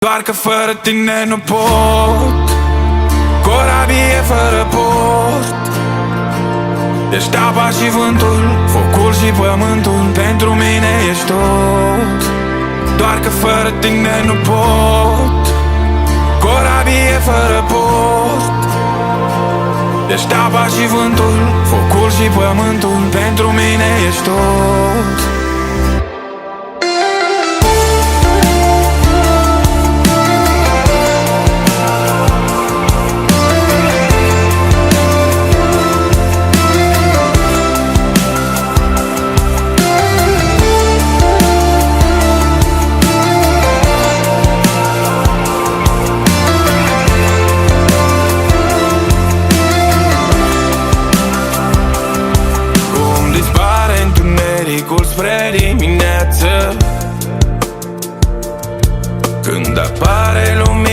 Doar că fără tine nu pot. Corabie fără port. Ești apa și vântul, focul și pământul. Pentru mine ești tot. Doar că fără tine nu pot. Corabie fără port. Ești apa și vântul, focul și pământul. Pentru mine ești tot. Spre dimineață, când apare lumina